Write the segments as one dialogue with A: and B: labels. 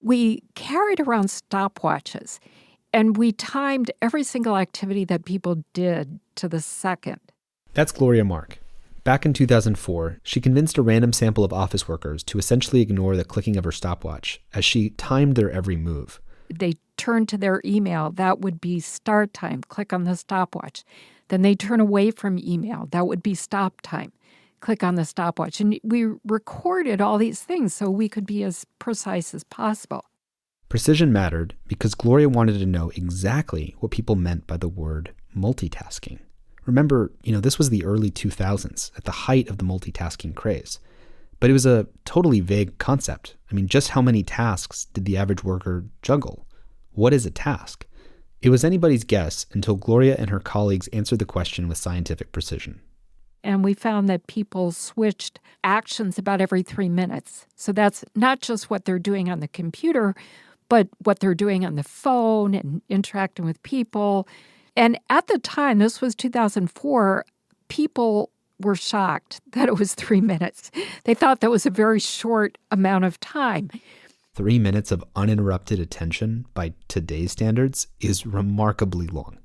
A: we carried around stopwatches, and we timed every single activity that people did to the second.
B: That's Gloria Mark. Back in 2004, she convinced a random sample of office workers to essentially ignore the clicking of her stopwatch as she timed their every move.
A: They turned to their email. That would be start time. Click on the stopwatch. Then they turn away from email. That would be stop time. Click on the stopwatch. And we recorded all these things so we could be as precise as possible.
B: Precision mattered because Gloria wanted to know exactly what people meant by the word multitasking. Remember, this was the early 2000s, at the height of the multitasking craze. But it was a totally vague concept. Just how many tasks did the average worker juggle? What is a task? It was anybody's guess until Gloria and her colleagues answered the question with scientific precision.
A: And we found that people switched actions about every 3 minutes. So that's not just what they're doing on the computer, but what they're doing on the phone and interacting with people. And at the time, this was 2004, people were shocked that it was 3 minutes. They thought that was a very short amount of time.
B: 3 minutes of uninterrupted attention by today's standards is remarkably long.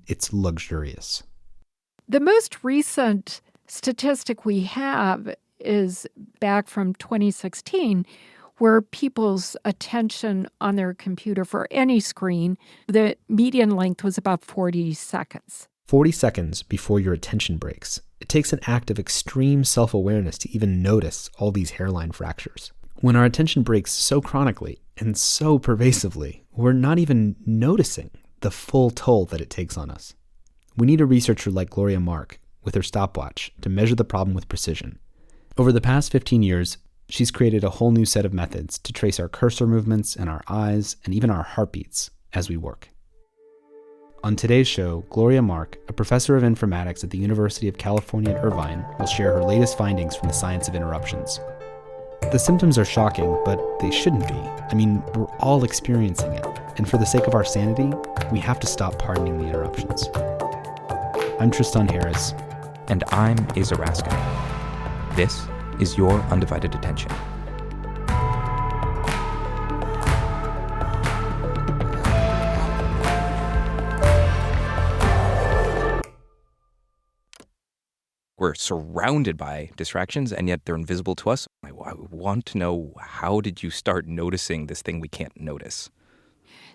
B: It's luxurious.
A: The most recent statistic we have is back from 2016, where people's attention on their computer for any screen, the median length was about 40 seconds.
B: 40 seconds before your attention breaks. It takes an act of extreme self-awareness to even notice all these hairline fractures. When our attention breaks so chronically and so pervasively, we're not even noticing the full toll that it takes on us. We need a researcher like Gloria Mark with her stopwatch to measure the problem with precision. Over the past 15 years, she's created a whole new set of methods to trace our cursor movements and our eyes and even our heartbeats as we work. On today's show, Gloria Mark, a professor of informatics at the University of California at Irvine, will share her latest findings from the science of interruptions. The symptoms are shocking, but they shouldn't be. We're all experiencing it. And for the sake of our sanity, we have to stop pardoning the interruptions. I'm Tristan Harris.
C: And I'm Asa Raskin. This is Your Undivided Attention. We're surrounded by distractions, and yet they're invisible to us. I want to know, how did you start noticing this thing we can't notice?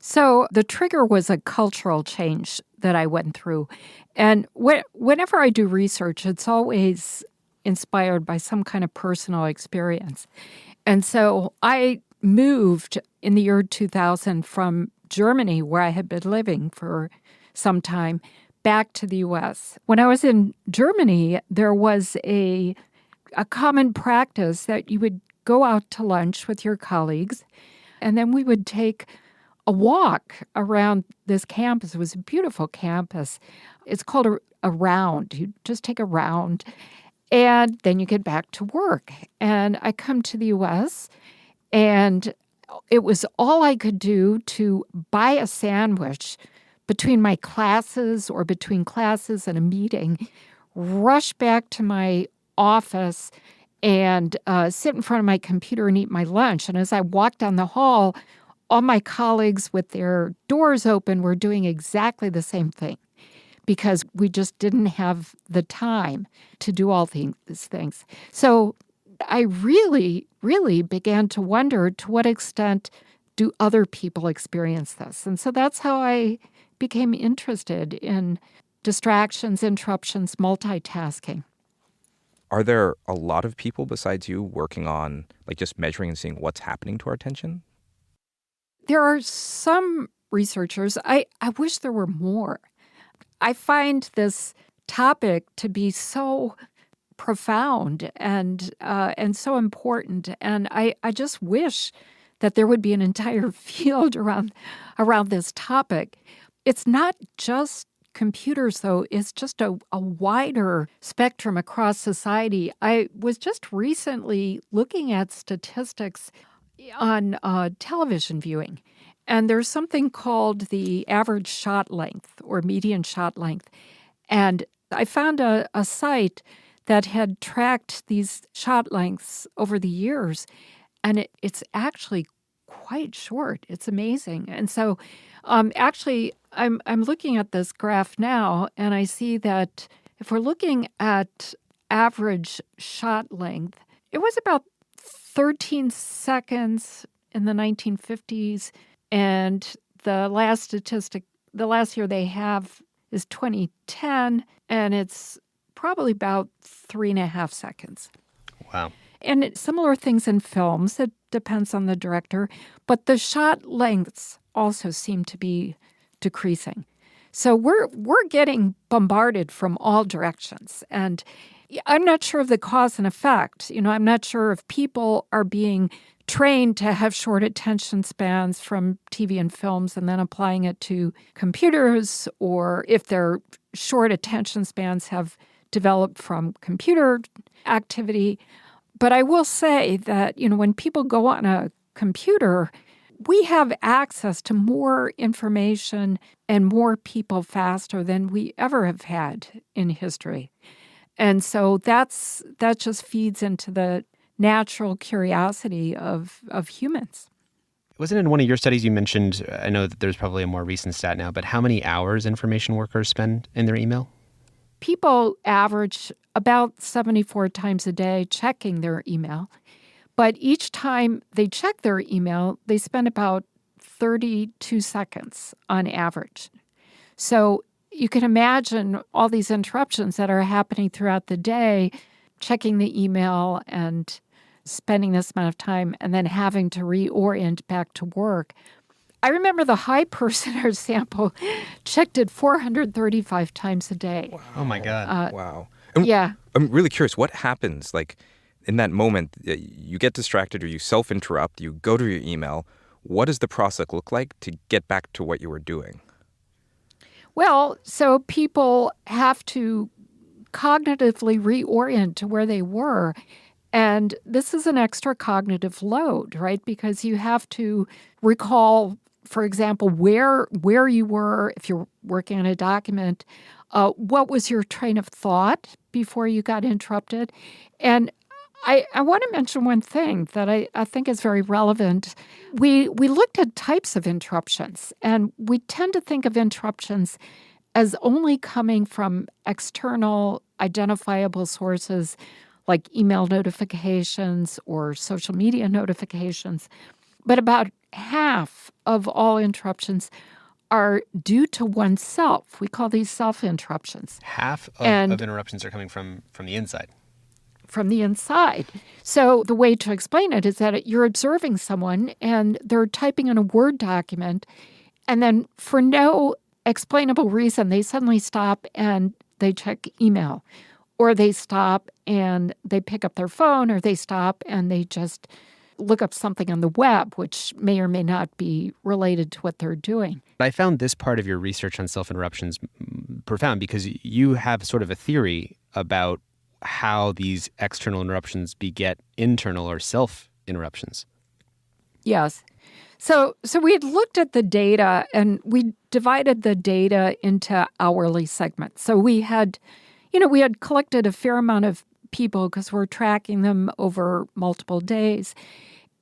A: So the trigger was a cultural change that I went through. And whenever I do research, it's always inspired by some kind of personal experience. And so I moved in the year 2000 from Germany, where I had been living for some time, back to the U.S. When I was in Germany, there was a common practice that you would go out to lunch with your colleagues, and then we would take a walk around this campus. It was a beautiful campus. It's called a round. You just take a round, and then you get back to work. And I come to the U.S., and it was all I could do to buy a sandwich between my classes or between classes and a meeting, rush back to my office and sit in front of my computer and eat my lunch. And as I walked down the hall, all my colleagues with their doors open were doing exactly the same thing because we just didn't have the time to do all these things. So I really, really began to wonder, to what extent do other people experience this? And so that's how I became interested in distractions, interruptions, multitasking.
C: Are there a lot of people besides you working on just measuring and seeing what's happening to our attention?
A: There are some researchers. I wish there were more. I find this topic to be so profound and so important. And I just wish that there would be an entire field around this topic. It's not just computers, though. It's just a wider spectrum across society. I was just recently looking at statistics on television viewing, and there's something called the average shot length or median shot length. And I found a site that had tracked these shot lengths over the years, and it's actually quite short. It's amazing. And so actually, I'm looking at this graph now, and I see that if we're looking at average shot length, it was about 13 seconds in the 1950s, and the last year they have is 2010, and it's probably about 3.5 seconds.
B: Wow.
A: And similar things in films. It depends on the director. But the shot lengths also seem to be decreasing. So we're getting bombarded from all directions. And I'm not sure of the cause and effect. I'm not sure if people are being trained to have short attention spans from TV and films and then applying it to computers, or if their short attention spans have developed from computer activity. But I will say that, when people go on a computer, we have access to more information and more people faster than we ever have had in history. And so that just feeds into the natural curiosity of humans.
B: Wasn't in one of your studies you mentioned, I know that there's probably a more recent stat now, but how many hours information workers spend in their email?
A: People average about 74 times a day checking their email. But each time they check their email, they spend about 32 seconds on average. So you can imagine all these interruptions that are happening throughout the day, checking the email and spending this amount of time and then having to reorient back to work. I remember the high percenter sample checked it 435 times a day.
B: Wow. Oh, my God.
C: Wow.
A: Yeah.
C: I'm really curious, what happens? Like, in that moment, you get distracted or you self-interrupt, you go to your email. What does the process look like to get back to what you were doing?
A: Well, so people have to cognitively reorient to where they were. And this is an extra cognitive load, right? Because you have to recall, for example, where you were, if you're working on a document, what was your train of thought before you got interrupted. And I want to mention one thing that I think is very relevant. We looked at types of interruptions, and we tend to think of interruptions as only coming from external identifiable sources like email notifications or social media notifications. But about half of all interruptions are due to oneself. We call these self-interruptions.
B: Half of interruptions are coming from the inside.
A: From the inside. So the way to explain it is that you're observing someone and they're typing in a Word document, and then for no explainable reason, they suddenly stop and they check email, or they stop and they pick up their phone, or they stop and they just look up something on the web, which may or may not be related to what they're doing.
B: I found this part of your research on self-interruptions profound because you have sort of a theory about how these external interruptions beget internal or self-interruptions.
A: Yes. So we had looked at the data, and we divided the data into hourly segments. So we had collected a fair amount of people because we're tracking them over multiple days.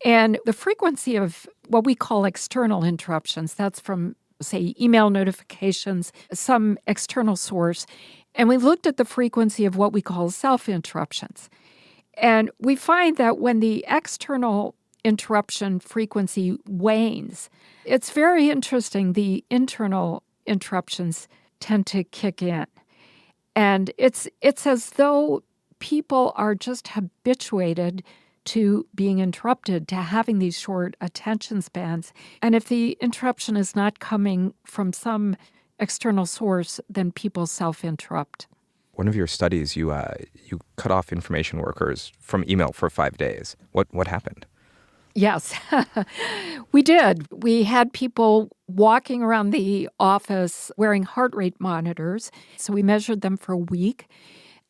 A: And the frequency of what we call external interruptions, that's from, say, email notifications, some external source. And we looked at the frequency of what we call self-interruptions. And we find that when the external interruption frequency wanes, it's very interesting. The internal interruptions tend to kick in. And it's as though people are just habituated to being interrupted, to having these short attention spans. And if the interruption is not coming from some external source, then people self-interrupt.
C: One of your studies, you cut off information workers from email for 5 days. What happened?
A: Yes, we did. We had people walking around the office wearing heart rate monitors. So we measured them for a week,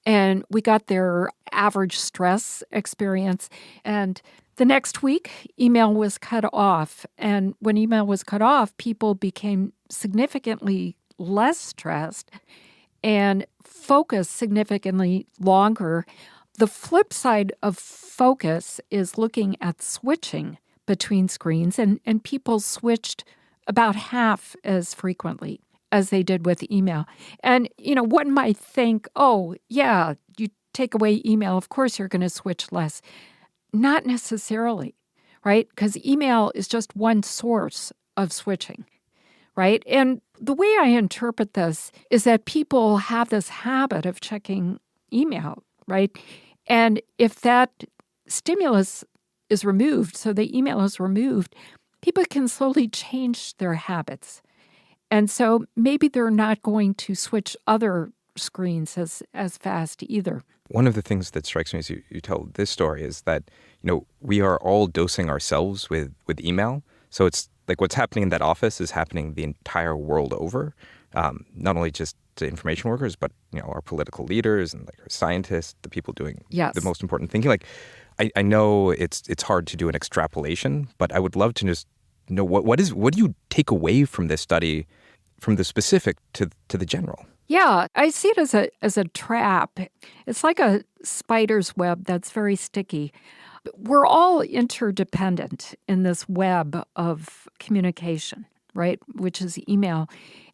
A: and we got their average stress experience. And the next week, email was cut off. And when email was cut off, people became significantly less stressed and focused significantly longer. The flip side of focus is looking at switching between screens, and people switched about half as frequently as they did with email. And, one might think, oh, yeah, you take away email, of course you're going to switch less. Not necessarily, right? Because email is just one source of switching, right? And the way I interpret this is that people have this habit of checking email, right? And if that stimulus is removed, so the email is removed, people can slowly change their habits. And so maybe they're not going to switch other screens as fast either.
C: One of the things that strikes me as you tell this story is that, we are all dosing ourselves with email. So it's like what's happening in that office is happening the entire world over, not only just to information workers, but, our political leaders and like our scientists, the people doing
A: Yes.
C: the most important thinking. Like, I know it's hard to do an extrapolation, but I would love to just know what do you take away from this study, from the specific to the general?
A: Yeah, I see it as a trap. It's like a spider's web that's very sticky. We're all interdependent in this web of communication, right, which is email.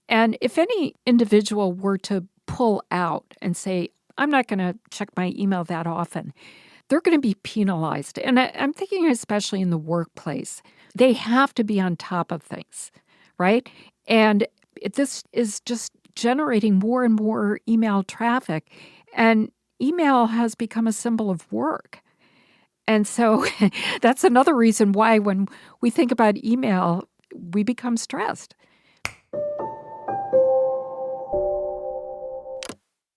A: And if any individual were to pull out and say, I'm not going to check my email that often, they're going to be penalized. And I'm thinking especially in the workplace. They have to be on top of things, right? And this is just generating more and more email traffic. And email has become a symbol of work. And so that's another reason why when we think about email, we become stressed.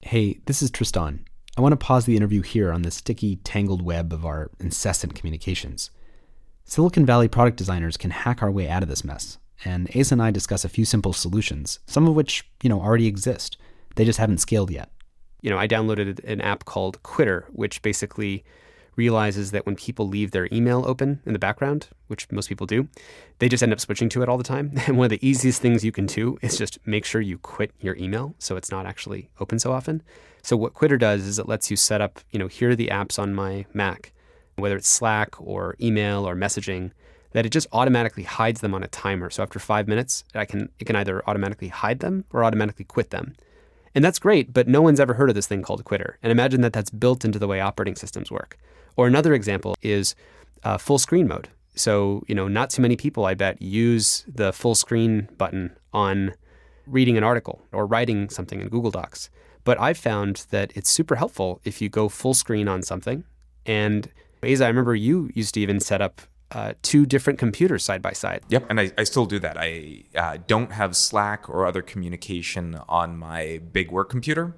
B: Hey, this is Tristan. I want to pause the interview here on the sticky, tangled web of our incessant communications. Silicon Valley product designers can hack our way out of this mess, and Asa and I discuss a few simple solutions, some of which, already exist. They just haven't scaled yet.
D: I downloaded an app called Quitter, which basically realizes that when people leave their email open in the background, which most people do, they just end up switching to it all the time. And one of the easiest things you can do is just make sure you quit your email so it's not actually open so often. So what Quitter does is it lets you set up, here are the apps on my Mac, whether it's Slack or email or messaging, that it just automatically hides them on a timer. So after 5 minutes, it can either automatically hide them or automatically quit them. And that's great, but no one's ever heard of this thing called Quitter. And imagine that that's built into the way operating systems work. Or another example is full screen mode. So, not too many people, I bet, use the full screen button on reading an article or writing something in Google Docs. But I've found that it's super helpful if you go full screen on something. And Asa, I remember you used to even set up 2 different computers side by side.
E: Yep, and I still do that. I don't have Slack or other communication on my big work computer,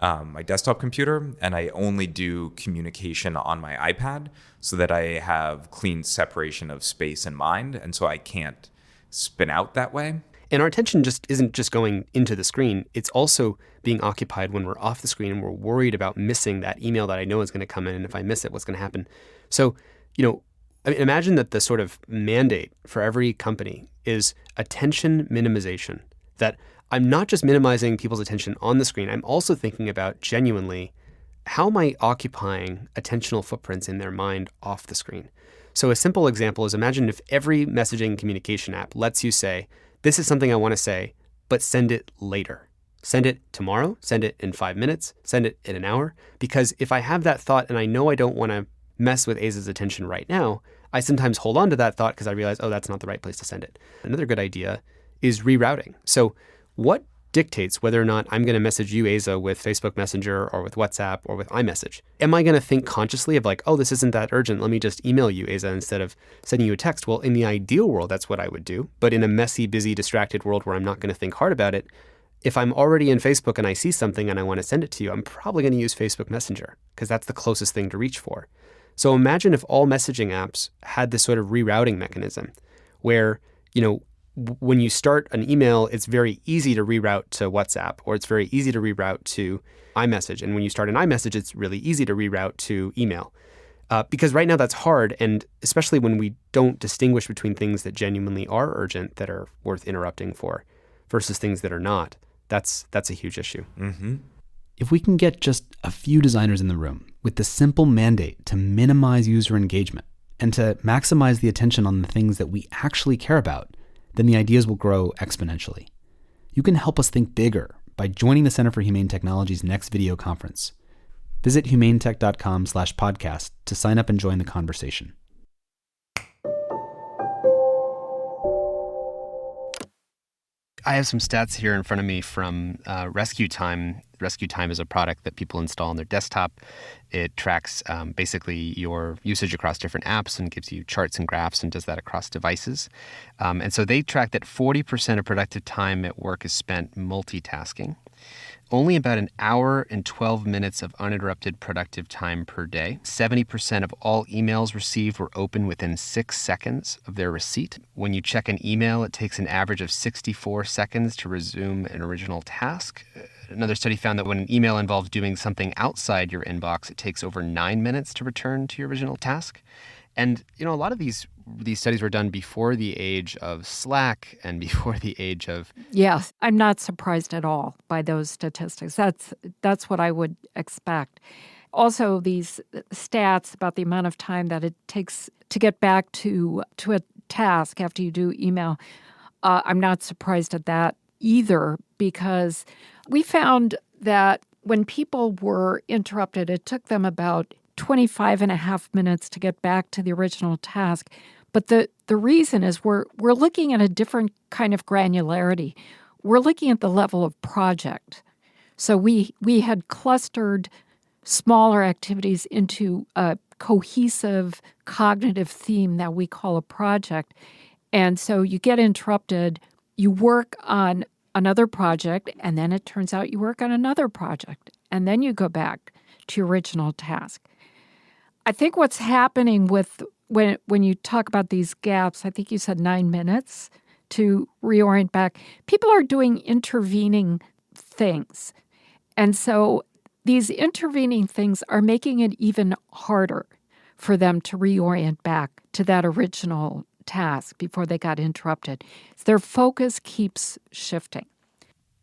E: my desktop computer, and I only do communication on my iPad so that I have clean separation of space and mind, and so I can't spin out that way.
D: And our attention just isn't just going into the screen. It's also being occupied when we're off the screen and we're worried about missing that email that I know is going to come in. And if I miss it, what's going to happen? So, imagine that the sort of mandate for every company is attention minimization, that I'm not just minimizing people's attention on the screen. I'm also thinking about genuinely, how am I occupying attentional footprints in their mind off the screen? So a simple example is, imagine if every messaging communication app lets you say, this is something I want to say, but send it later. Send it tomorrow, send it in 5 minutes, send it in an hour. Because if I have that thought and I know I don't want to mess with Asa's attention right now, I sometimes hold on to that thought because I realize, oh, that's not the right place to send it. Another good idea is rerouting. So what dictates whether or not I'm going to message you, Asa, with Facebook Messenger or with WhatsApp or with iMessage? Am I going to think consciously of like, oh, this isn't that urgent, let me just email you, Asa, instead of sending you a text? Well, in the ideal world, that's what I would do. But in a messy, busy, distracted world where I'm not going to think hard about it, if I'm already in Facebook and I see something and I want to send it to you, I'm probably going to use Facebook Messenger because that's the closest thing to reach for. So imagine if all messaging apps had this sort of rerouting mechanism where, when you start an email, it's very easy to reroute to WhatsApp, or it's very easy to reroute to iMessage. And when you start an iMessage, it's really easy to reroute to email. Because right now that's hard, and especially when we don't distinguish between things that genuinely are urgent, that are worth interrupting for, versus things that are not. That's a huge issue.
E: Mm-hmm.
B: If we can get just a few designers in the room with the simple mandate to minimize user engagement, and to maximize the attention on the things that we actually care about, then the ideas will grow exponentially. You can help us think bigger by joining the Center for Humane Technology's next video conference. Visit humanetech.com/podcast to sign up and join the conversation.
D: I have some stats here in front of me from Rescue Time. Rescue Time is a product that people install on their desktop. It tracks basically your usage across different apps and gives you charts and graphs and does that across devices. And so they track that 40% of productive time at work is spent multitasking. Only about an hour and 12 minutes of uninterrupted productive time per day. 70% of all emails received were opened within 6 seconds of their receipt. When you check an email, it takes an average of 64 seconds to resume an original task. Another study found that when an email involves doing something outside your inbox, it takes over 9 minutes to return to your original task. And, a lot of these studies were done before the age of Slack and before the age of...
A: Yes, I'm not surprised at all by those statistics. That's what I would expect. Also, these stats about the amount of time that it takes to get back to a task after you do email, I'm not surprised at that either, because we found that when people were interrupted, it took them about 25 and a half minutes to get back to the original task. But the reason is we're looking at a different kind of granularity. We're looking at the level of project. So we had clustered smaller activities into a cohesive cognitive theme that we call a project. And so you get interrupted, you work on another project, and then it turns out you work on another project, and then you go back to your original task. I think what's happening with when you talk about these gaps, I think you said 9 minutes to reorient back. People are doing intervening things. And so these intervening things are making it even harder for them to reorient back to that original task before they got interrupted. So their focus keeps shifting.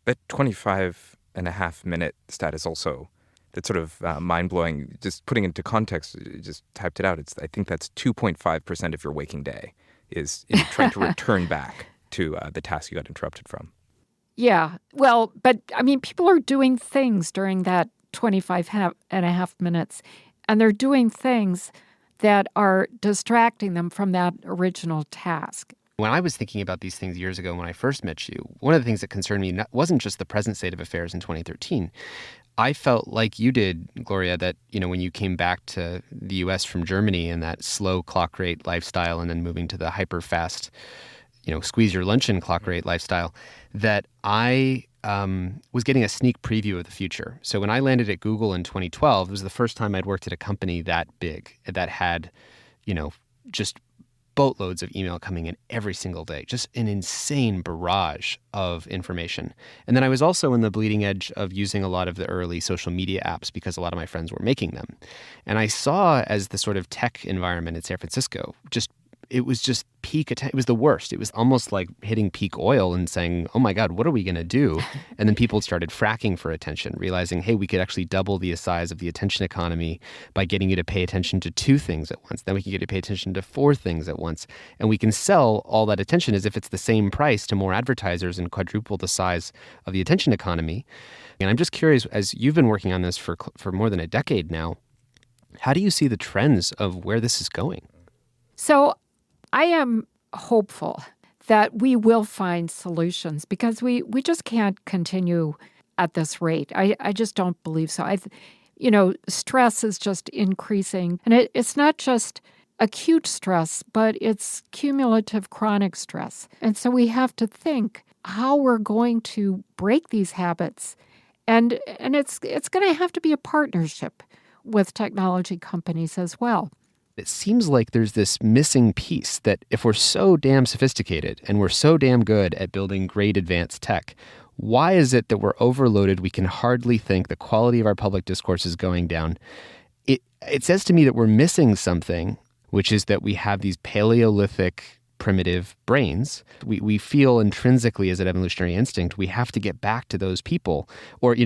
C: That 25.5-minute stat is also... That's sort of mind-blowing. Just putting into context, just typed it out. I think that's 2.5% of your waking day is trying to return back to the task you got interrupted from.
A: Yeah. Well, but I mean, people are doing things during that 25.5 minutes, and they're doing things that are distracting them from that original task.
D: When I was thinking about these things years ago when I first met you, one of the things that concerned me wasn't just the present state of affairs in 2013. I felt like you did, Gloria, that, when you came back to the U.S. from Germany and that slow clock rate lifestyle and then moving to the hyper fast, squeeze your luncheon clock rate lifestyle, that I was getting a sneak preview of the future. So when I landed at Google in 2012, it was the first time I'd worked at a company that big, that had, just boatloads of email coming in every single day, just an insane barrage of information. And then I was also in the bleeding edge of using a lot of the early social media apps because a lot of my friends were making them. And I saw as the sort of tech environment in San Francisco, it was just peak. It was the worst. It was almost like hitting peak oil and saying, oh my God, what are we going to do? And then people started fracking for attention, realizing, hey, we could actually double the size of the attention economy by getting you to pay attention to 2 things at once. Then we can get you to pay attention to 4 things at once. And we can sell all that attention as if it's the same price to more advertisers and quadruple the size of the attention economy. And I'm just curious, as you've been working on this for more than a decade now, how do you see the trends of where this is going?
A: So I am hopeful that we will find solutions because we just can't continue at this rate. I just don't believe so. Stress is just increasing. And it's not just acute stress, but it's cumulative chronic stress. And so we have to think how we're going to break these habits. And it's going to have to be a partnership with technology companies as well.
D: It seems like there's this missing piece that if we're so damn sophisticated and we're so damn good at building great advanced tech, why is it that we're overloaded? We can hardly think. The quality of our public discourse is going down. It says to me that we're missing something, which is that we have these Paleolithic primitive brains. We feel intrinsically as an evolutionary instinct, we have to get back to those people. Or,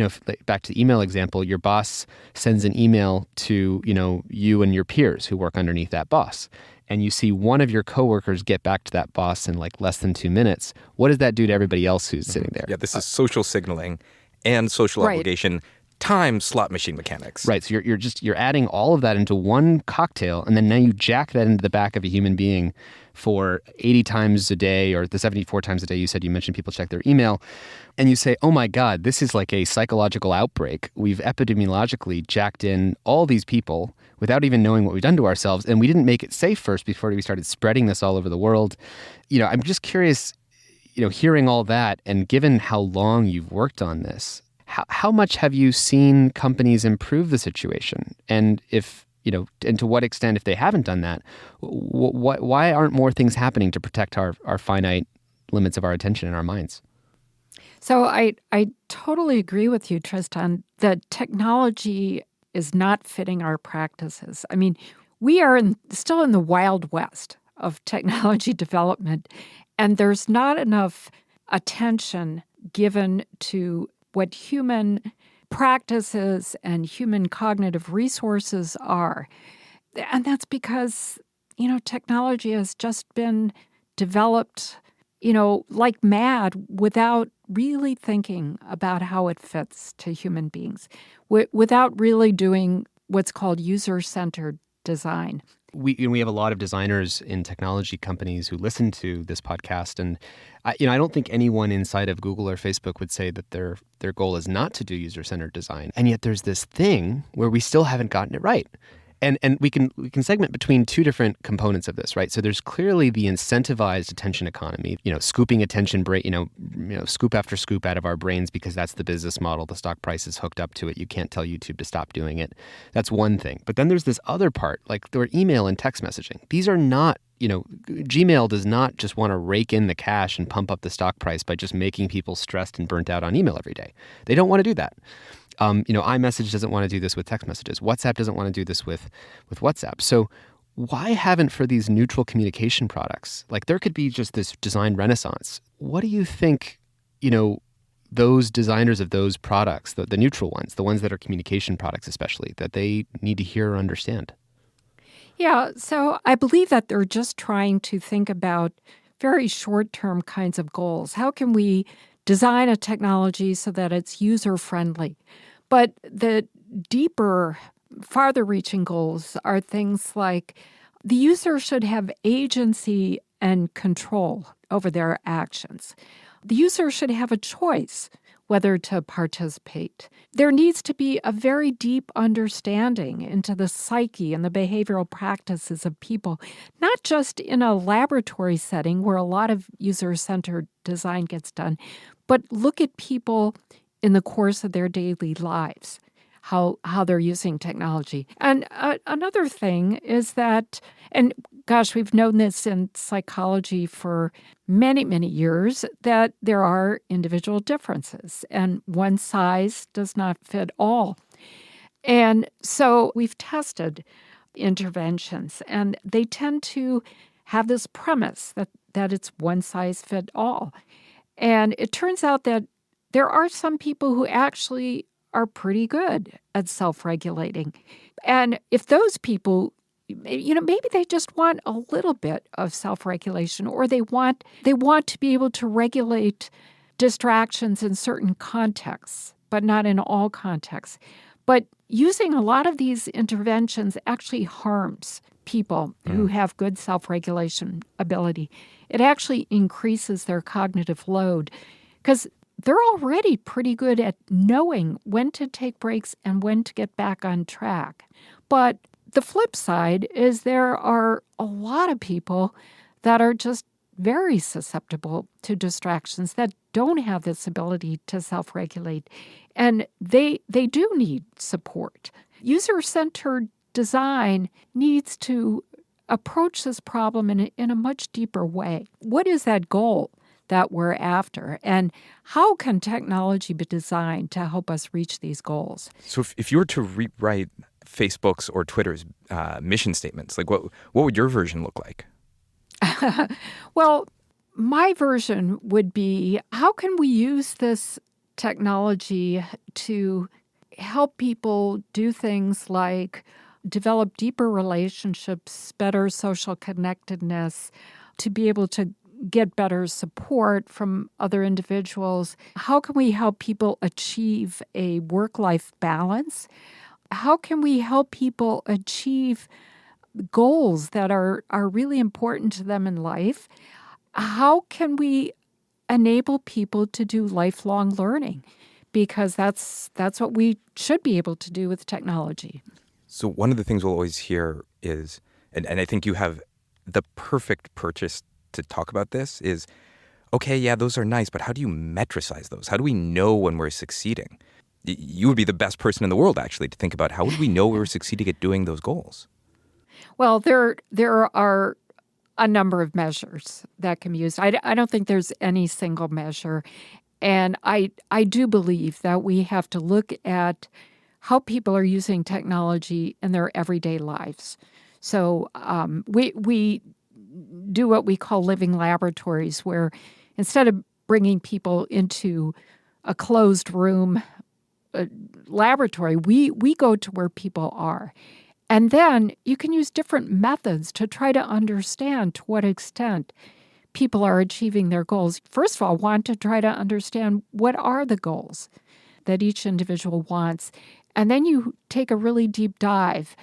D: back to the email example, your boss sends an email to, you and your peers who work underneath that boss. And you see one of your coworkers get back to that boss in like less than 2 minutes. What does that do to everybody else who's sitting there?
C: Yeah, this is social signaling and social obligation times slot machine mechanics.
D: Right. So you're adding all of that into one cocktail, and then now you jack that into the back of a human being for 80 times a day, or the 74 times a day you mentioned people check their email, and you say, oh my God, this is like a psychological outbreak. We've epidemiologically jacked in all these people without even knowing what we've done to ourselves, and we didn't make it safe first before we started spreading this all over the world. I'm just curious, hearing all that, and given how long you've worked on this, how much have you seen companies improve the situation? And and to what extent, if they haven't done that, why aren't more things happening to protect our finite limits of our attention and our minds?
A: So I totally agree with you, Tristan, that technology is not fitting our practices. I mean, we are still in the Wild West of technology development, and there's not enough attention given to what human practices and human cognitive resources are. And that's because, technology has just been developed, like mad without really thinking about how it fits to human beings, without really doing what's called user-centered design.
D: We have a lot of designers in technology companies who listen to this podcast, and I don't think anyone inside of Google or Facebook would say that their goal is not to do user-centered design. And yet there's this thing where we still haven't gotten it right. And we can segment between two different components of this, right? So there's clearly the incentivized attention economy, scooping attention, scoop after scoop out of our brains because that's the business model. The stock price is hooked up to it. You can't tell YouTube to stop doing it. That's one thing. But then there's this other part, like their email and text messaging. These are not, Gmail does not just want to rake in the cash and pump up the stock price by just making people stressed and burnt out on email every day. They don't want to do that. iMessage doesn't want to do this with text messages. WhatsApp doesn't want to do this with WhatsApp. So why haven't, for these neutral communication products, like there could be just this design renaissance. What do you think, those designers of those products, the neutral ones, the ones that are communication products especially, that they need to hear or understand?
A: Yeah, so I believe that they're just trying to think about very short-term kinds of goals. How can we design a technology so that it's user-friendly? But the deeper, farther-reaching goals are things like the user should have agency and control over their actions. The user should have a choice whether to participate. There needs to be a very deep understanding into the psyche and the behavioral practices of people, not just in a laboratory setting where a lot of user-centered design gets done, but look at people in the course of their daily lives, how they're using technology. And another thing is that, and gosh, we've known this in psychology for many, many years, that there are individual differences, and one size does not fit all. And so we've tested interventions, and they tend to have this premise that it's one size fit all. And it turns out that there are some people who actually are pretty good at self-regulating. And if those people, maybe they just want a little bit of self-regulation, or they want to be able to regulate distractions in certain contexts, but not in all contexts. But using a lot of these interventions actually harms people who have good self-regulation ability. It actually increases their cognitive load because they're already pretty good at knowing when to take breaks and when to get back on track. But the flip side is there are a lot of people that are just very susceptible to distractions, that don't have this ability to self-regulate, and they do need support. User-centered design needs to approach this problem in a much deeper way. What is that goal that we're after, and how can technology be designed to help us reach these goals?
C: So if you were to rewrite Facebook's or Twitter's mission statements, like what would your version look like?
A: Well, my version would be, how can we use this technology to help people do things like develop deeper relationships, better social connectedness, to be able to get better support from other individuals? How can we help people achieve a work-life balance? How can we help people achieve goals that are really important to them in life? How can we enable people to do lifelong learning? Because that's what we should be able to do with technology.
C: So one of the things we'll always hear is, and I think you have the perfect purchase to talk about this, is, okay, yeah, those are nice, but how do you metricize those? How do we know when we're succeeding? You would be the best person in the world, actually, to think about how would we know we were succeeding at doing those goals?
A: Well, there are a number of measures that can be used. I don't think there's any single measure. And I do believe that we have to look at how people are using technology in their everyday lives. So we do what we call living laboratories, where instead of bringing people into a closed room laboratory, we go to where people are. And then you can use different methods to try to understand to what extent people are achieving their goals. First of all, want to try to understand what are the goals that each individual wants. And then you take a really deep dive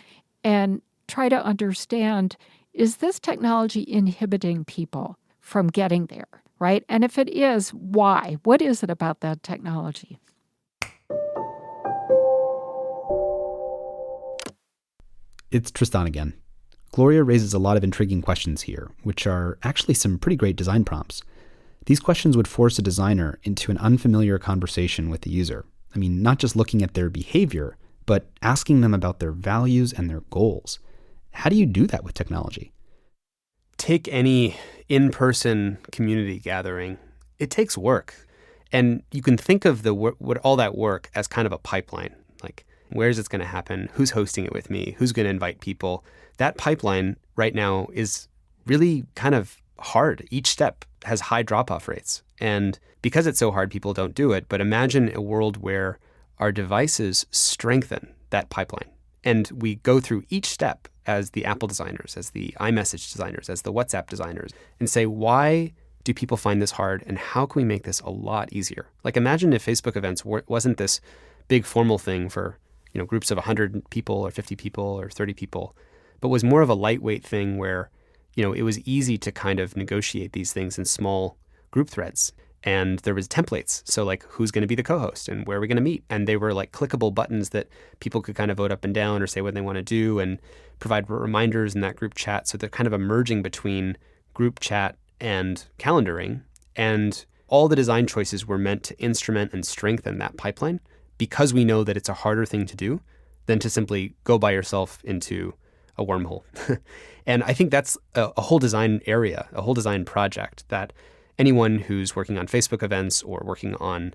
A: and try to understand, is this technology inhibiting people from getting there, right? And if it is, why? What is it about that technology?
B: It's Tristan again. Gloria raises a lot of intriguing questions here, which are actually some pretty great design prompts. These questions would force a designer into an unfamiliar conversation with the user. I mean, not just looking at their behavior, but asking them about their values and their goals. How do you do that with technology?
D: Take any in-person community gathering. It takes work. And you can think of all that work as kind of a pipeline. Like, where's it going to happen? Who's hosting it with me? Who's going to invite people? That pipeline right now is really kind of hard. Each step has high drop-off rates. And because it's so hard, people don't do it. But imagine a world where our devices strengthen that pipeline. And we go through each step as the Apple designers, as the iMessage designers, as the WhatsApp designers, and say, why do people find this hard? And how can we make this a lot easier? Like, imagine if Facebook events wasn't this big formal thing for groups of 100 people or 50 people or 30 people, but was more of a lightweight thing where, it was easy to kind of negotiate these things in small group threads. And there was templates. So like, who's going to be the co-host and where are we going to meet? And they were like clickable buttons that people could kind of vote up and down or say what they want to do and provide reminders in that group chat. So they're kind of emerging between group chat and calendaring. And all the design choices were meant to instrument and strengthen that pipeline, because we know that it's a harder thing to do than to simply go by yourself into a wormhole. And I think that's a whole design area, a whole design project that anyone who's working on Facebook events or working on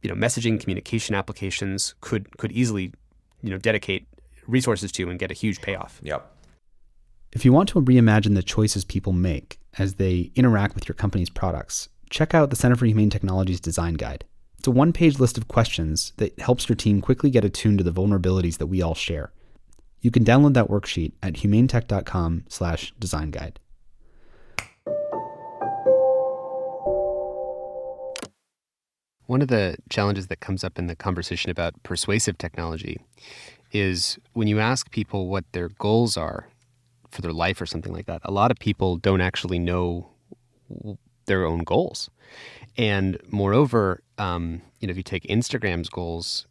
D: messaging communication applications could easily dedicate resources to and get a huge payoff.
E: Yep.
B: If you want to reimagine the choices people make as they interact with your company's products, check out the Center for Humane Technology's Design Guide. It's a one-page list of questions that helps your team quickly get attuned to the vulnerabilities that we all share. You can download that worksheet at humanetech.com/design guide.
D: One of the challenges that comes up in the conversation about persuasive technology is when you ask people what their goals are for their life or something like that, a lot of people don't actually know their own goals. And moreover, if you take Instagram's goals,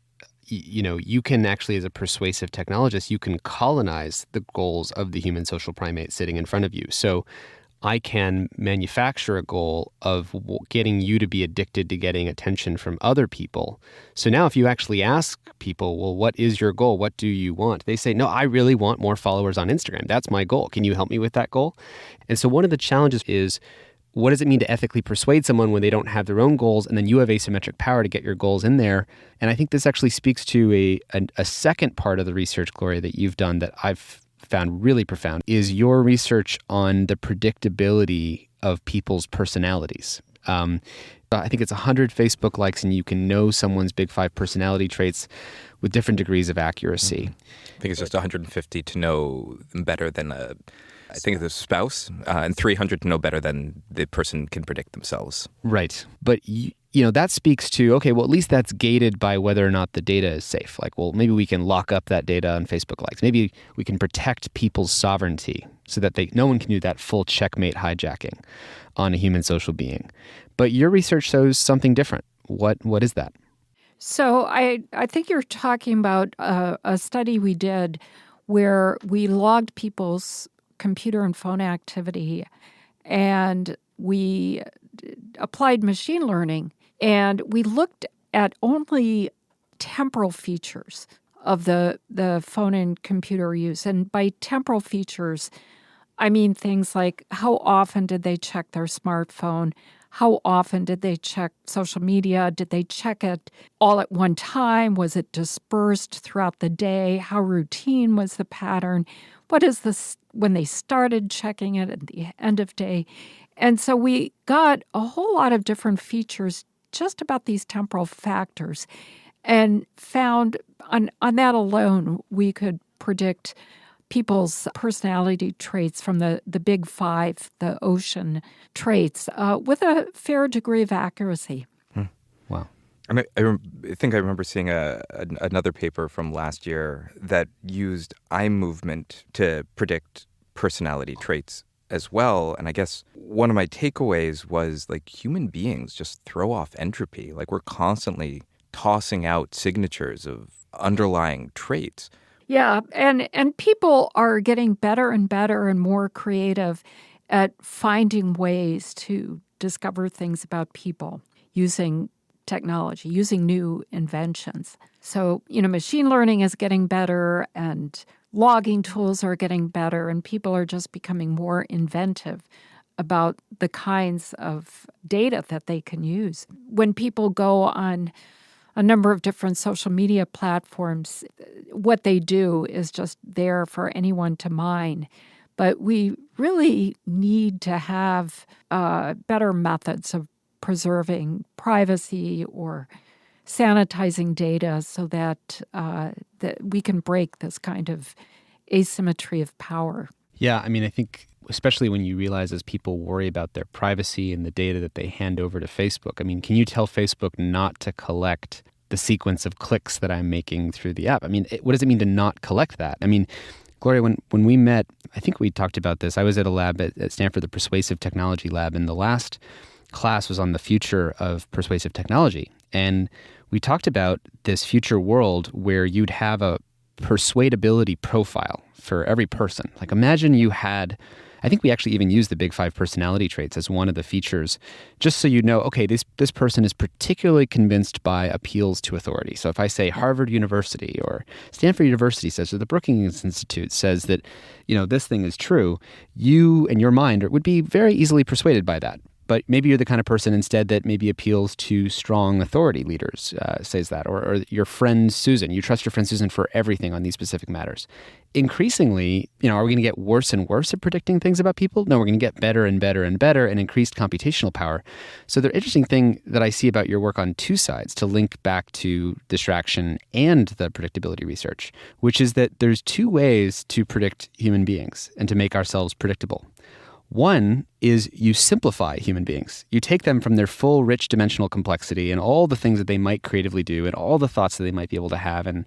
D: you can actually, as a persuasive technologist, you can colonize the goals of the human social primate sitting in front of you. So I can manufacture a goal of getting you to be addicted to getting attention from other people. So now if you actually ask people, well, what is your goal? What do you want? They say, no, I really want more followers on Instagram. That's my goal. Can you help me with that goal? And so one of the challenges is, what does it mean to ethically persuade someone when they don't have their own goals, and then you have asymmetric power to get your goals in there? And I think this actually speaks to a second part of the research, Gloria, that you've done that I've found really profound is your research on the predictability of people's personalities. I think it's 100 Facebook likes and you can know someone's big 5 personality traits with different degrees of accuracy.
C: I think it's just 150 to know them better than I think the spouse, and 300 to know better than the person can predict themselves.
D: Right. But that speaks to, okay, well, at least that's gated by whether or not the data is safe. Like, well, maybe we can lock up that data on Facebook likes. Maybe we can protect people's sovereignty so that no one can do that full checkmate hijacking on a human social being. But your research shows something different. What is that?
A: So I think you're talking about a study we did where we logged people's computer and phone activity, and we applied machine learning, and we looked at only temporal features of the phone and computer use. And by temporal features, I mean things like how often did they check their smartphone? How often did they check social media? Did they check it all at one time? Was it dispersed throughout the day? How routine was the pattern? What is this when they started checking it at the end of day? And so we got a whole lot of different features just about these temporal factors and found on that alone we could predict people's personality traits from the big 5, the ocean traits, with a fair degree of accuracy.
D: Wow.
C: And I think I remember seeing another paper from last year that used eye movement to predict personality traits as well. And I guess one of my takeaways was like human beings just throw off entropy. Like we're constantly tossing out signatures of underlying traits.
A: Yeah, and people are getting better and better and more creative at finding ways to discover things about people using technology, using new inventions. So, machine learning is getting better and logging tools are getting better, and people are just becoming more inventive about the kinds of data that they can use. When people go on a number of different social media platforms, what they do is just there for anyone to mine. But we really need to have better methods of preserving privacy or sanitizing data so that we can break this kind of asymmetry of power.
D: Yeah, I mean, I think especially when you realize as people worry about their privacy and the data that they hand over to Facebook, I mean, can you tell Facebook not to collect the sequence of clicks that I'm making through the app? I mean, what does it mean to not collect that? I mean, Gloria, when we met, I think we talked about this. I was at a lab at Stanford, the Persuasive Technology Lab, and the last class was on the future of persuasive technology. And we talked about this future world where you'd have a persuadability profile for every person. Like imagine you had, I think we actually even used the big 5 personality traits as one of the features, just so you know, okay, this person is particularly convinced by appeals to authority. So if I say Harvard University or Stanford University says, or the Brookings Institute says that, this thing is true, you and your mind would be very easily persuaded by that. But maybe you're the kind of person instead that maybe appeals to strong authority leaders, says that. Or your friend Susan. You trust your friend Susan for everything on these specific matters. Increasingly, are we going to get worse and worse at predicting things about people? No, we're going to get better and better and better and increased computational power. So the interesting thing that I see about your work on two sides to link back to distraction and the predictability research, which is that there's 2 ways to predict human beings and to make ourselves predictable. One is you simplify human beings. You take them from their full, rich dimensional complexity and all the things that they might creatively do and all the thoughts that they might be able to have and,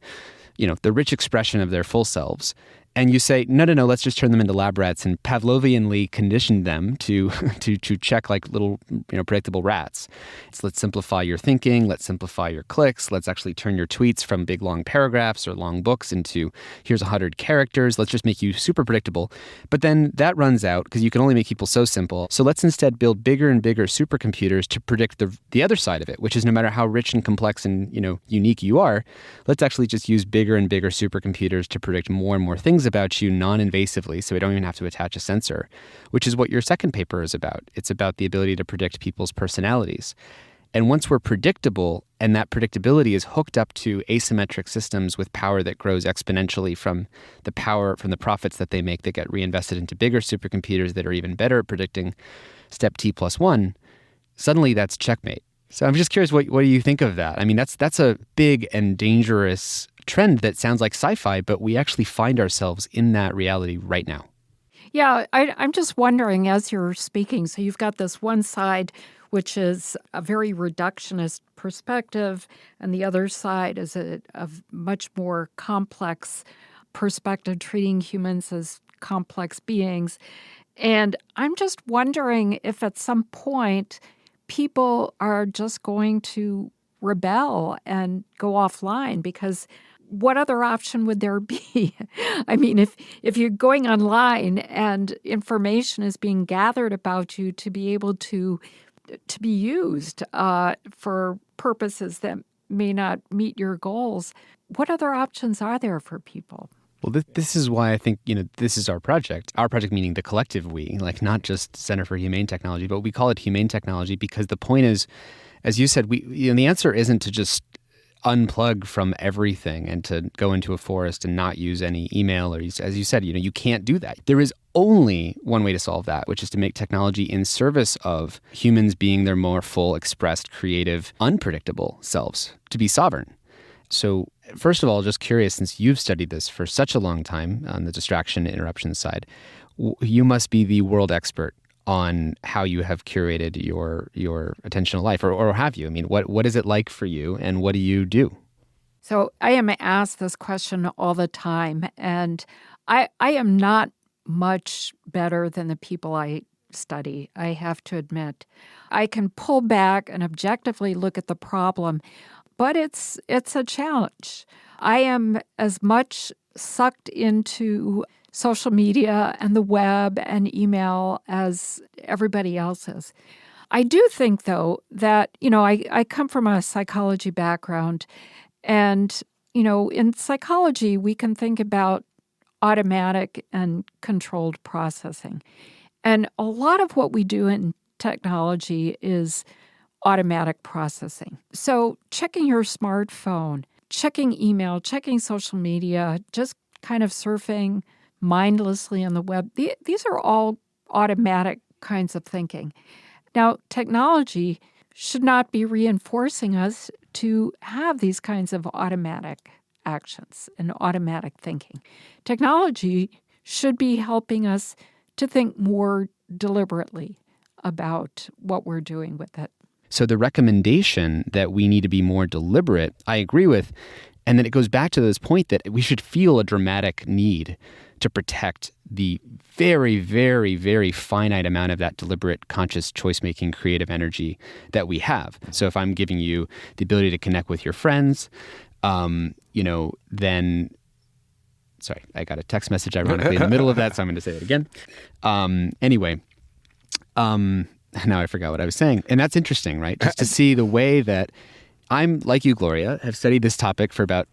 D: the rich expression of their full selves. And you say, no, let's just turn them into lab rats and Pavlovianly condition them to check like little, predictable rats. So let's simplify your thinking. Let's simplify your clicks. Let's actually turn your tweets from big, long paragraphs or long books into here's 100 characters. Let's just make you super predictable. But then that runs out because you can only make people so simple. So let's instead build bigger and bigger supercomputers to predict the other side of it, which is no matter how rich and complex and, unique you are, let's actually just use bigger and bigger supercomputers to predict more and more things about you non-invasively, so we don't even have to attach a sensor, which is what your second paper is about. It's about the ability to predict people's personalities. And once we're predictable, and that predictability is hooked up to asymmetric systems with power that grows exponentially from the profits that they make that get reinvested into bigger supercomputers that are even better at predicting step t plus one, suddenly that's checkmate. So I'm just curious, what do you think of that? I mean, that's a big and dangerous trend that sounds like sci-fi, but we actually find ourselves in that reality right now.
A: Yeah, I'm just wondering as you're speaking, so you've got this one side, which is a very reductionist perspective, and the other side is a much more complex perspective, treating humans as complex beings. And I'm just wondering if at some point people are just going to rebel and go offline, because what other option would there be? I mean, if you're going online and information is being gathered about you to be able to be used for purposes that may not meet your goals, what other options are there for people?
D: Well, this is why I think, this is our project. Our project meaning the collective we, like not just Center for Humane Technology, but we call it humane technology because the point is, as you said, the answer isn't to just unplug from everything and to go into a forest and not use any email, or as you said, you can't do that. There is only one way to solve that, which is to make technology in service of humans being their more full, expressed, creative, unpredictable selves, to be sovereign. So first of all, just curious, since you've studied this for such a long time on the distraction interruption side, you must be the world expert on how you have curated your attentional life, or have you? I mean, what is it like for you, and what do you do?
A: So I am asked this question all the time, and I am not much better than the people I study, I have to admit. I can pull back and objectively look at the problem, but it's a challenge. I am as much sucked into social media and the web and email as everybody else is. I do think, though, that, I come from a psychology background, and, in psychology, we can think about automatic and controlled processing. And a lot of what we do in technology is automatic processing. So checking your smartphone, checking email, checking social media, just kind of surfing mindlessly on the web, these are all automatic kinds of thinking. Now, technology should not be reinforcing us to have these kinds of automatic actions and automatic thinking. Technology should be helping us to think more deliberately about what we're doing with it.
D: So the recommendation that we need to be more deliberate, I agree with. And then it goes back to this point that we should feel a dramatic need to protect the very, very, very finite amount of that deliberate, conscious, choice-making, creative energy that we have. So if I'm giving you the ability to connect with your friends, then... Sorry, I got a text message ironically in the middle of that, so I'm going to say it again. Now I forgot what I was saying. And that's interesting, right? Just to see the way that I'm, like you, Gloria, have studied this topic for about,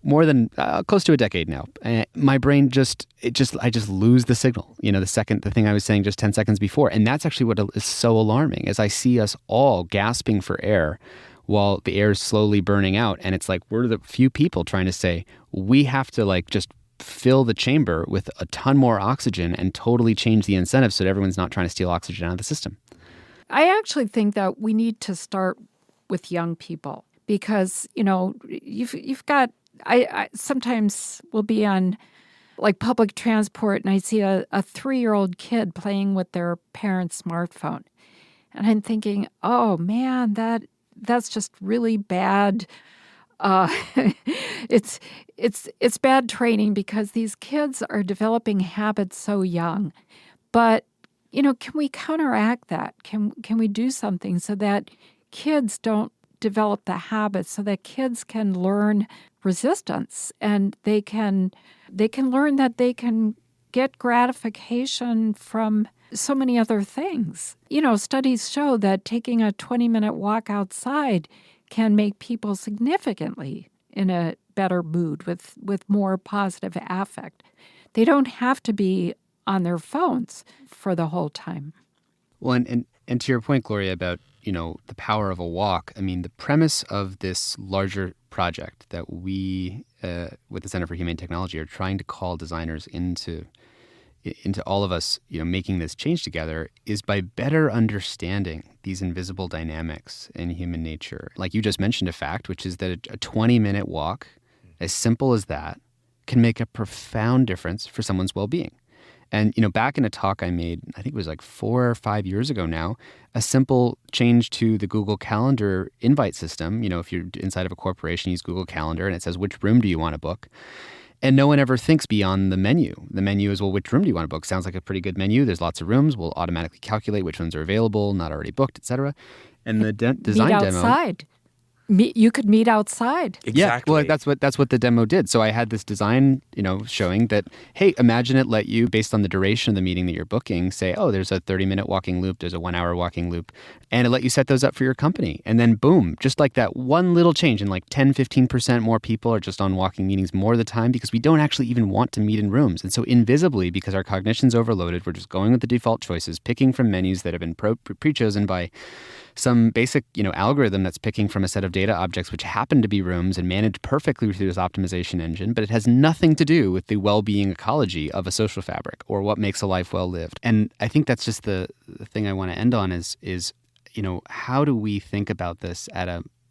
D: more than close to a decade now. And my brain I just lose the signal, the thing I was saying just 10 seconds before. And that's actually what is so alarming, as I see us all gasping for air while the air is slowly burning out. And it's like, we're the few people trying to say, we have to just fill the chamber with a ton more oxygen and totally change the incentives so that everyone's not trying to steal oxygen out of the system.
A: I actually think that we need to start with young people because, you've got, I sometimes will be on public transport and I see a 3-year-old kid playing with their parent's smartphone. And I'm thinking, oh man, that's just really bad. It's bad training because these kids are developing habits so young. But, can we counteract that? Can we do something so that kids don't develop the habits, so that kids can learn resistance and they can learn that they can get gratification from so many other things. Studies show that taking a 20-minute walk outside can make people significantly in a better mood with more positive affect. They don't have to be on their phones for the whole time.
D: Well, and to your point, Gloria, about, the power of a walk, I mean, the premise of this larger project that we, with the Center for Humane Technology, are trying to call designers into all of us, making this change together, is by better understanding these invisible dynamics in human nature. Like you just mentioned a fact, which is that a 20-minute walk, as simple as that, can make a profound difference for someone's well-being. And, back in a talk I made, I think it was like 4 or 5 years ago now, a simple change to the Google Calendar invite system. If you're inside of a corporation, use Google Calendar and it says, which room do you want to book? And no one ever thinks beyond the menu. The menu is, well, which room do you want to book? Sounds like a pretty good menu. There's lots of rooms. We'll automatically calculate which ones are available, not already booked, etc. And the design
A: meet
D: demo...
A: outside. You could meet outside.
E: Exactly.
D: Yeah, well, that's what the demo did. So I had this design, showing that, hey, imagine it let you, based on the duration of the meeting that you're booking, say, oh, there's a 30-minute walking loop, there's a 1-hour walking loop, and it let you set those up for your company. And then boom, just like that one little change, and like 10, 15% more people are just on walking meetings more of the time because we don't actually even want to meet in rooms. And so invisibly, because our cognition's overloaded, we're just going with the default choices, picking from menus that have been pre-chosen by some basic, algorithm that's picking from a set of data objects which happen to be rooms and managed perfectly through this optimization engine, but it has nothing to do with the well-being ecology of a social fabric or what makes a life well lived. And I think that's just the thing I want to end on is how do we think about this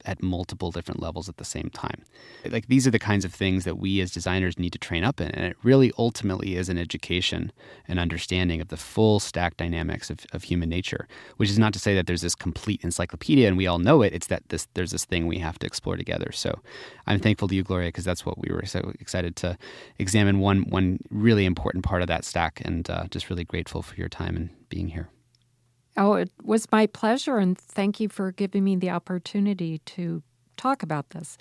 D: at multiple different levels at the same time? Like, these are the kinds of things that we as designers need to train up in. And it really ultimately is an education and understanding of the full stack dynamics of human nature, which is not to say that there's this complete encyclopedia and we all know it. It's that there's this thing we have to explore together. So I'm thankful to you, Gloria, because that's what we were so excited to examine, one really important part of that stack, and just really grateful for your time and being here.
A: Oh, it was my pleasure, and thank you for giving me the opportunity to talk about this.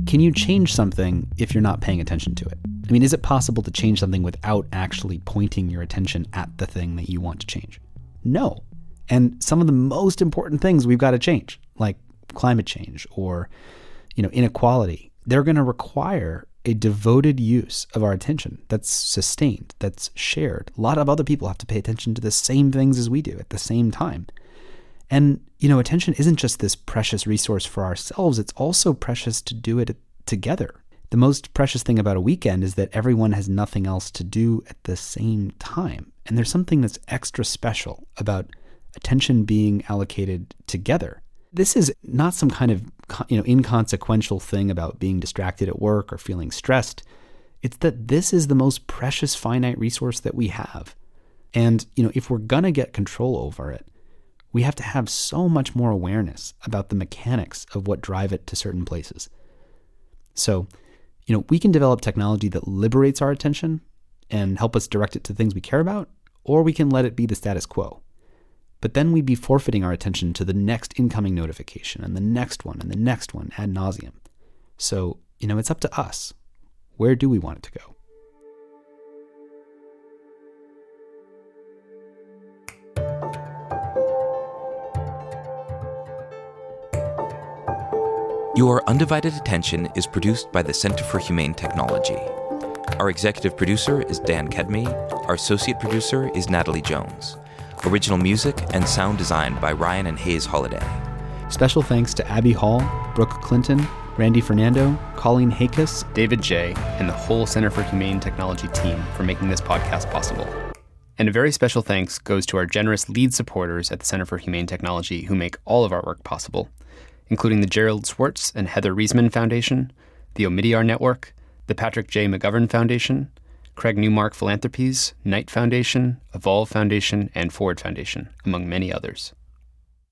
B: Can you change something if you're not paying attention to it? I mean, is it possible to change something without actually pointing your attention at the thing that you want to change? No. And some of the most important things we've got to change, like climate change or, inequality, they're going to require a devoted use of our attention that's sustained, that's shared. A lot of other people have to pay attention to the same things as we do at the same time. And, attention isn't just this precious resource for ourselves, it's also precious to do it together. The most precious thing about a weekend is that everyone has nothing else to do at the same time. And there's something that's extra special about attention being allocated together. This is not some kind of, inconsequential thing about being distracted at work or feeling stressed. It's that this is the most precious finite resource that we have. And, if we're going to get control over it, we have to have so much more awareness about the mechanics of what drive it to certain places. So, we can develop technology that liberates our attention and help us direct it to things we care about, or we can let it be the status quo. But then we'd be forfeiting our attention to the next incoming notification and the next one ad nauseum. So, it's up to us. Where do we want it to go?
C: Your Undivided Attention is produced by the Center for Humane Technology. Our executive producer is Dan Kedme. Our associate producer is Natalie Jones. Original music and sound design by Ryan and Hayes Holiday.
B: Special thanks to Abby Hall, Brooke Clinton, Randy Fernando, Colleen Hakis,
D: David J., and the whole Center for Humane Technology team for making this podcast possible. And a very special thanks goes to our generous lead supporters at the Center for Humane Technology who make all of our work possible, including the Gerald Swartz and Heather Reisman Foundation, the Omidyar Network, the Patrick J. McGovern Foundation, Craig Newmark Philanthropies, Knight Foundation, Evolve Foundation, and Ford Foundation, among many others.